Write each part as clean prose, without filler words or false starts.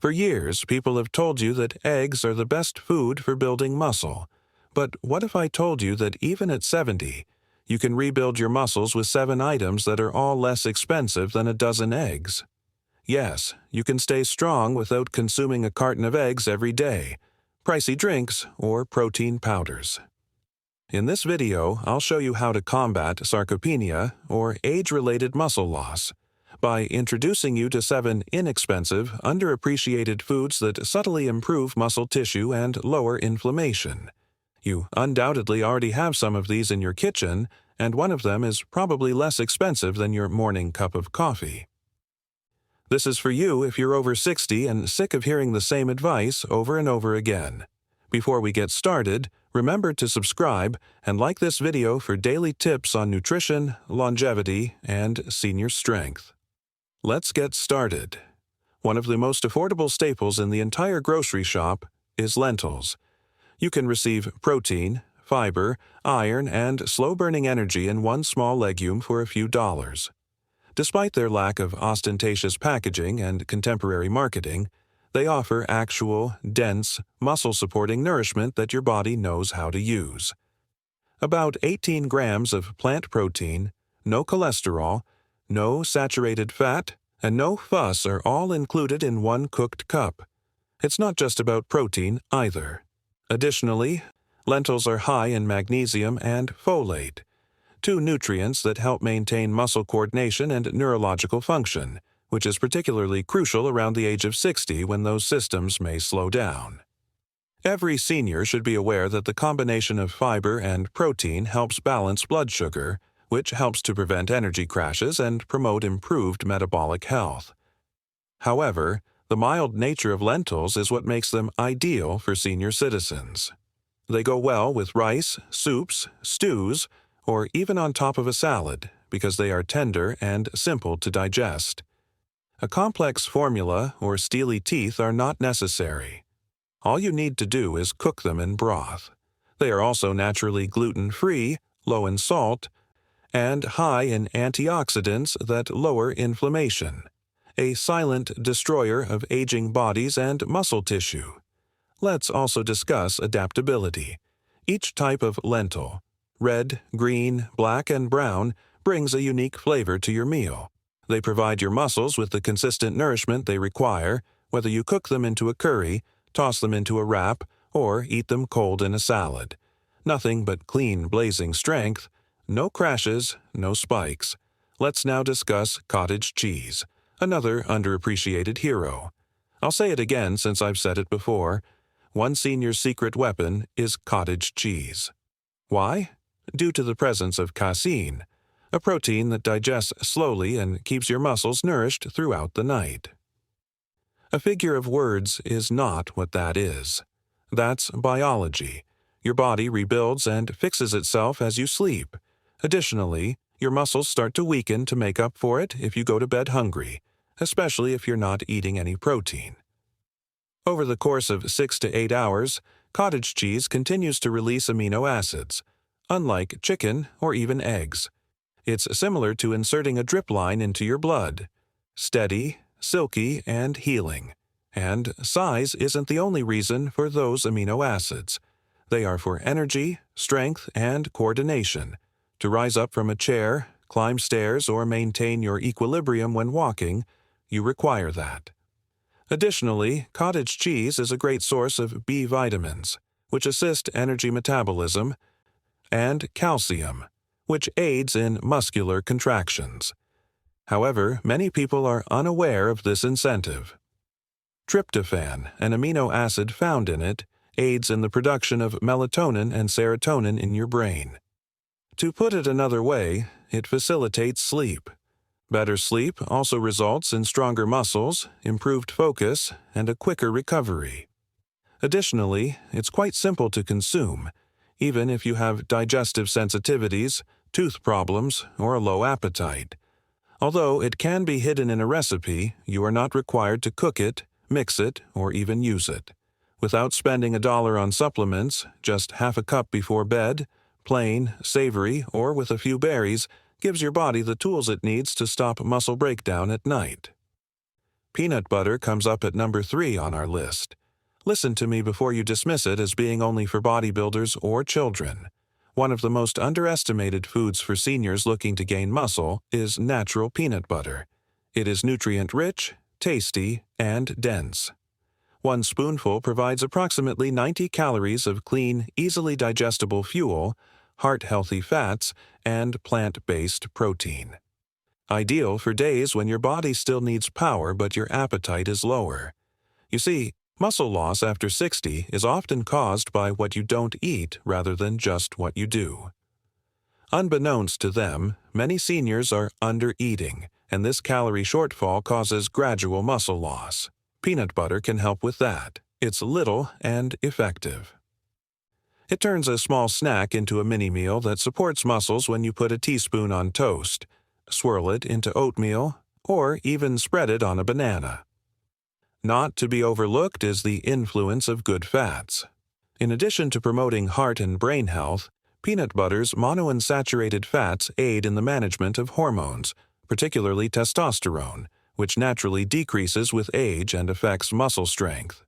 For years, people have told you that eggs are the best food for building muscle. But what if I told you that even at 70, you can rebuild your muscles with 7 items that are all less expensive than a dozen eggs? Yes, you can stay strong without consuming a carton of eggs every day, pricey drinks, or protein powders. In this video, I'll show you how to combat sarcopenia, or age-related muscle loss, by introducing you to 7 inexpensive, underappreciated foods that subtly improve muscle tissue and lower inflammation. You undoubtedly already have some of these in your kitchen, and one of them is probably less expensive than your morning cup of coffee. This is for you if you're over 60 and sick of hearing the same advice over and over again. Before we get started, remember to subscribe and like this video for daily tips on nutrition, longevity, and senior strength. Let's get started. One of the most affordable staples in the entire grocery shop is lentils. You can receive protein, fiber, iron, and slow-burning energy in one small legume for a few dollars. Despite their lack of ostentatious packaging and contemporary marketing, they offer actual, dense, muscle-supporting nourishment that your body knows how to use. About 18 grams of plant protein, no cholesterol, no saturated fat, and no fuss are all included in one cooked cup. It's not just about protein either. Additionally, lentils are high in magnesium and folate, 2 nutrients that help maintain muscle coordination and neurological function, which is particularly crucial around the age of 60 when those systems may slow down. Every senior should be aware that the combination of fiber and protein helps balance blood sugar, which helps to prevent energy crashes and promote improved metabolic health. However, the mild nature of lentils is what makes them ideal for senior citizens. They go well with rice, soups, stews, or even on top of a salad because they are tender and simple to digest. A complex formula or steely teeth are not necessary. All you need to do is cook them in broth. They are also naturally gluten-free, low in salt, and high in antioxidants that lower inflammation, a silent destroyer of aging bodies and muscle tissue. Let's also discuss adaptability. Each type of lentil, red, green, black, and brown, brings a unique flavor to your meal. They provide your muscles with the consistent nourishment they require, whether you cook them into a curry, toss them into a wrap, or eat them cold in a salad. Nothing but clean, blazing strength. No crashes, no spikes. Let's now discuss cottage cheese, another underappreciated hero. I'll say it again since I've said it before. One senior's secret weapon is cottage cheese. Why? Due to the presence of casein, a protein that digests slowly and keeps your muscles nourished throughout the night. A figure of words is not what that is. That's biology. Your body rebuilds and fixes itself as you sleep. Additionally, your muscles start to weaken to make up for it if you go to bed hungry, especially if you're not eating any protein. Over the course of 6 to 8 hours, cottage cheese continues to release amino acids, unlike chicken or even eggs. It's similar to inserting a drip line into your blood. Steady, silky, and healing. And size isn't the only reason for those amino acids. They are for energy, strength, and coordination. To rise up from a chair, climb stairs, or maintain your equilibrium when walking, you require that. Additionally, cottage cheese is a great source of B vitamins, which assist energy metabolism, and calcium, which aids in muscular contractions. However, many people are unaware of this incentive. Tryptophan, an amino acid found in it, aids in the production of melatonin and serotonin in your brain. To put it another way, it facilitates sleep. Better sleep also results in stronger muscles, improved focus, and a quicker recovery. Additionally, it's quite simple to consume, even if you have digestive sensitivities, tooth problems, or a low appetite. Although it can be hidden in a recipe, you are not required to cook it, mix it, or even use it. Without spending $1 on supplements, just half a cup before bed, plain, savory, or with a few berries, gives your body the tools it needs to stop muscle breakdown at night. Peanut butter comes up at number 3 on our list. Listen to me before you dismiss it as being only for bodybuilders or children. One of the most underestimated foods for seniors looking to gain muscle is natural peanut butter. It is nutrient-rich, tasty, and dense. One spoonful provides approximately 90 calories of clean, easily digestible fuel, heart-healthy fats, and plant-based protein. Ideal for days when your body still needs power but your appetite is lower. You see, muscle loss after 60 is often caused by what you don't eat rather than just what you do. Unbeknownst to them, many seniors are under-eating, and this calorie shortfall causes gradual muscle loss. Peanut butter can help with that. It's little and effective. It turns a small snack into a mini-meal that supports muscles when you put a teaspoon on toast, swirl it into oatmeal, or even spread it on a banana. Not to be overlooked is the influence of good fats. In addition to promoting heart and brain health, peanut butter's monounsaturated fats aid in the management of hormones, particularly testosterone, which naturally decreases with age and affects muscle strength.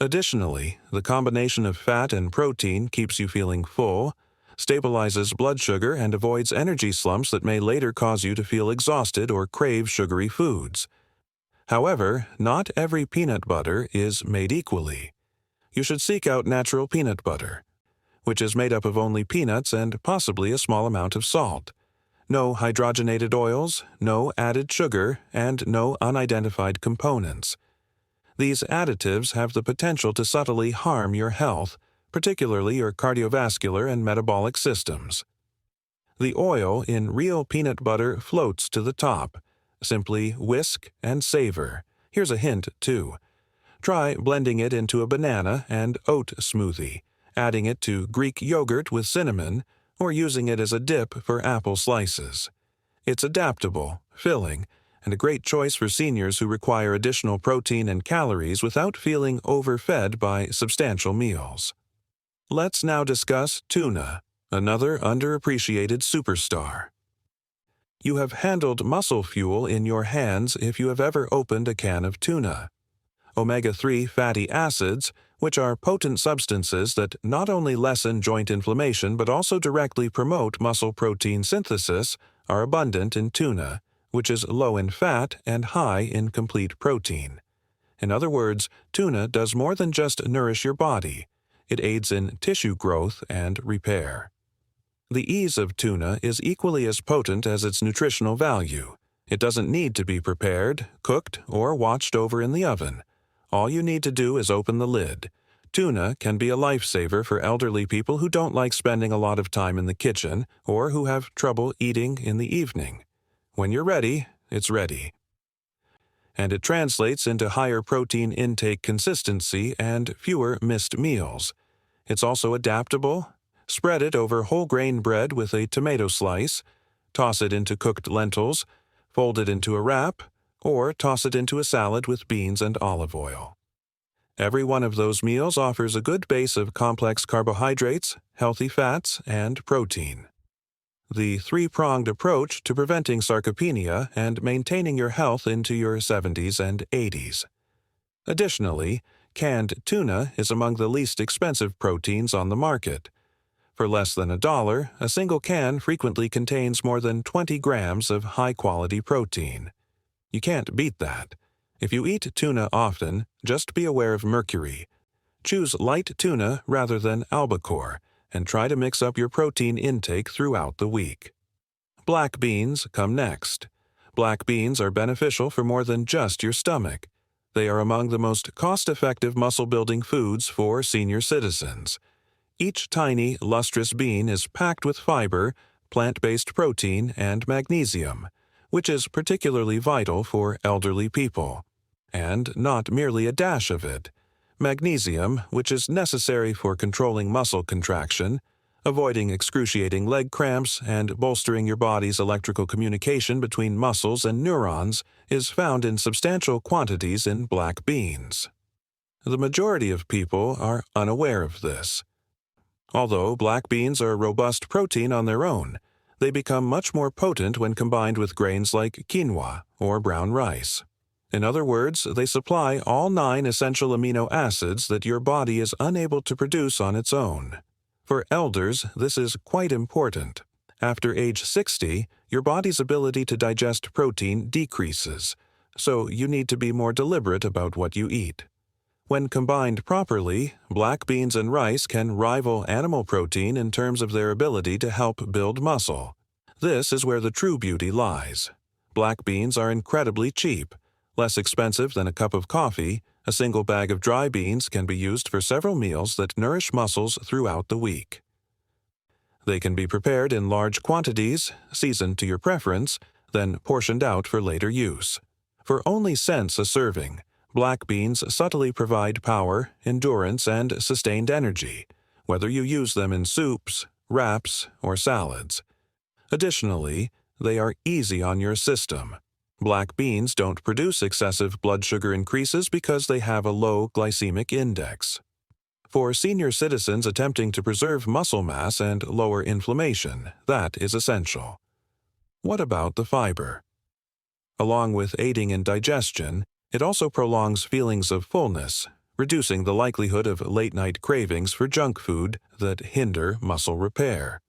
Additionally, the combination of fat and protein keeps you feeling full, stabilizes blood sugar, and avoids energy slumps that may later cause you to feel exhausted or crave sugary foods. However, not every peanut butter is made equally. You should seek out natural peanut butter, which is made up of only peanuts and possibly a small amount of salt. No hydrogenated oils, no added sugar, and no unidentified components. These additives have the potential to subtly harm your health, particularly your cardiovascular and metabolic systems. The oil in real peanut butter floats to the top. Simply whisk and savor. Here's a hint, too. Try blending it into a banana and oat smoothie, adding it to Greek yogurt with cinnamon, or using it as a dip for apple slices. It's adaptable, filling, and a great choice for seniors who require additional protein and calories without feeling overfed by substantial meals. Let's now discuss tuna, another underappreciated superstar. You have handled muscle fuel in your hands if you have ever opened a can of tuna. Omega-3 fatty acids, which are potent substances that not only lessen joint inflammation but also directly promote muscle protein synthesis, are abundant in tuna, which is low in fat and high in complete protein. In other words, tuna does more than just nourish your body. It aids in tissue growth and repair. The ease of tuna is equally as potent as its nutritional value. It doesn't need to be prepared, cooked, or watched over in the oven. All you need to do is open the lid. Tuna can be a lifesaver for elderly people who don't like spending a lot of time in the kitchen or who have trouble eating in the evening. When you're ready, it's ready. And it translates into higher protein intake consistency and fewer missed meals. It's also adaptable. Spread it over whole grain bread with a tomato slice, toss it into cooked lentils, fold it into a wrap, or toss it into a salad with beans and olive oil. Every one of those meals offers a good base of complex carbohydrates, healthy fats, and protein. The three-pronged approach to preventing sarcopenia and maintaining your health into your 70s and 80s. Additionally, canned tuna is among the least expensive proteins on the market. For less than $1, a single can frequently contains more than 20 grams of high-quality protein. You can't beat that. If you eat tuna often, just be aware of mercury. Choose light tuna rather than albacore, and try to mix up your protein intake throughout the week. Black beans come next. Black beans are beneficial for more than just your stomach. They are among the most cost-effective muscle-building foods for senior citizens. Each tiny, lustrous bean is packed with fiber, plant-based protein, and magnesium, which is particularly vital for elderly people. And not merely a dash of it. Magnesium, which is necessary for controlling muscle contraction, avoiding excruciating leg cramps, and bolstering your body's electrical communication between muscles and neurons, is found in substantial quantities in black beans. The majority of people are unaware of this. Although black beans are robust protein on their own, they become much more potent when combined with grains like quinoa or brown rice. In other words, they supply all 9 essential amino acids that your body is unable to produce on its own. For elders, this is quite important. After age 60, your body's ability to digest protein decreases, so you need to be more deliberate about what you eat. When combined properly, black beans and rice can rival animal protein in terms of their ability to help build muscle. This is where the true beauty lies. Black beans are incredibly cheap. Less expensive than a cup of coffee, a single bag of dry beans can be used for several meals that nourish muscles throughout the week. They can be prepared in large quantities, seasoned to your preference, then portioned out for later use. For only cents a serving, black beans subtly provide power, endurance, and sustained energy, whether you use them in soups, wraps, or salads. Additionally, they are easy on your system. Black beans don't produce excessive blood sugar increases because they have a low glycemic index. For senior citizens attempting to preserve muscle mass and lower inflammation, that is essential. What about the fiber? Along with aiding in digestion, it also prolongs feelings of fullness, reducing the likelihood of late-night cravings for junk food that hinder muscle repair.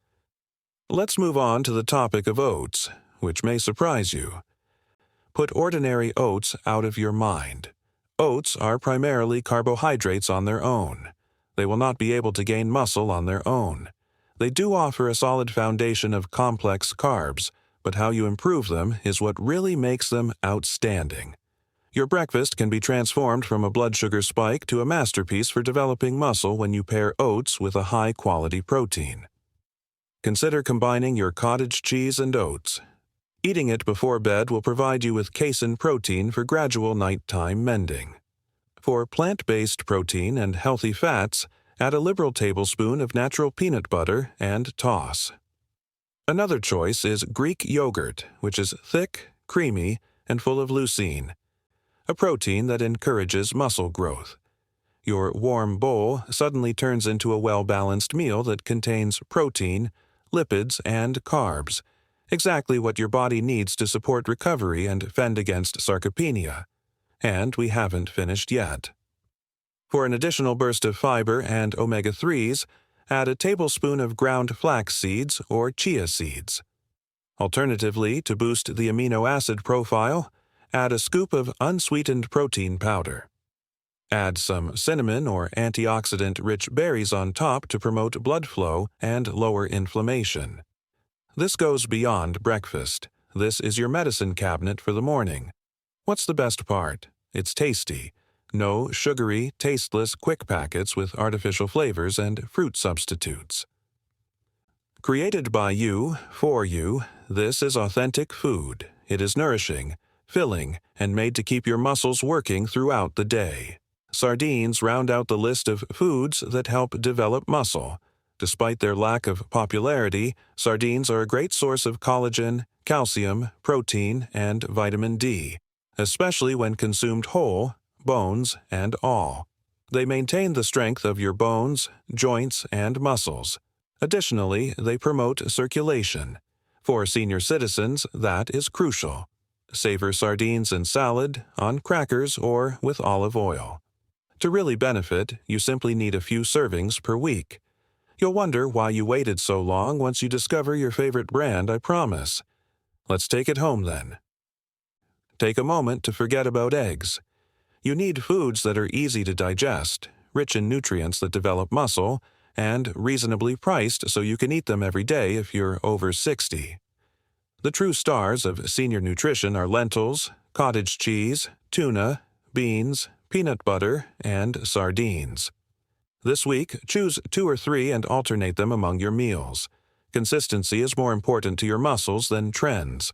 Let's move on to the topic of oats, which may surprise you. Put ordinary oats out of your mind. Oats are primarily carbohydrates on their own. They will not be able to gain muscle on their own. They do offer a solid foundation of complex carbs, but how you improve them is what really makes them outstanding. Your breakfast can be transformed from a blood sugar spike to a masterpiece for developing muscle when you pair oats with a high-quality protein. Consider combining your cottage cheese and oats. Eating it before bed will provide you with casein protein for gradual nighttime mending. For plant-based protein and healthy fats, add a liberal tablespoon of natural peanut butter and toss. Another choice is Greek yogurt, which is thick, creamy, and full of leucine, a protein that encourages muscle growth. Your warm bowl suddenly turns into a well-balanced meal that contains protein, lipids, and carbs, exactly what your body needs to support recovery and fend against sarcopenia. And we haven't finished yet. For an additional burst of fiber and omega-3s, add a tablespoon of ground flax seeds or chia seeds. Alternatively, to boost the amino acid profile, add a scoop of unsweetened protein powder. Add some cinnamon or antioxidant-rich berries on top to promote blood flow and lower inflammation. This goes beyond breakfast. This is your medicine cabinet for the morning. What's the best part? It's tasty. No sugary, tasteless quick packets with artificial flavors and fruit substitutes. Created by you, for you, this is authentic food. It is nourishing, filling, and made to keep your muscles working throughout the day. Sardines round out the list of foods that help develop muscle. Despite their lack of popularity, sardines are a great source of collagen, calcium, protein, and vitamin D, especially when consumed whole, bones and all. They maintain the strength of your bones, joints, and muscles. Additionally, they promote circulation. For senior citizens, that is crucial. Savor sardines in salad, on crackers, or with olive oil. To really benefit, you simply need a few servings per week. You'll wonder why you waited so long once you discover your favorite brand, I promise. Let's take it home then. Take a moment to forget about eggs. You need foods that are easy to digest, rich in nutrients that develop muscle, and reasonably priced so you can eat them every day if you're over 60. The true stars of seniorNutrition are lentils, cottage cheese, tuna, beans, peanut butter, and sardines. This week, choose 2 or 3 and alternate them among your meals. Consistency is more important to your muscles than trends.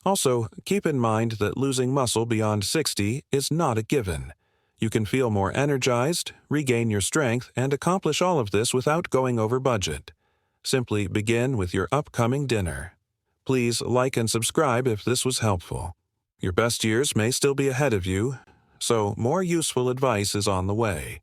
Also, keep in mind that losing muscle beyond 60 is not a given. You can feel more energized, regain your strength, and accomplish all of this without going over budget. Simply begin with your upcoming dinner. Please like and subscribe if this was helpful. Your best years may still be ahead of you, so more useful advice is on the way.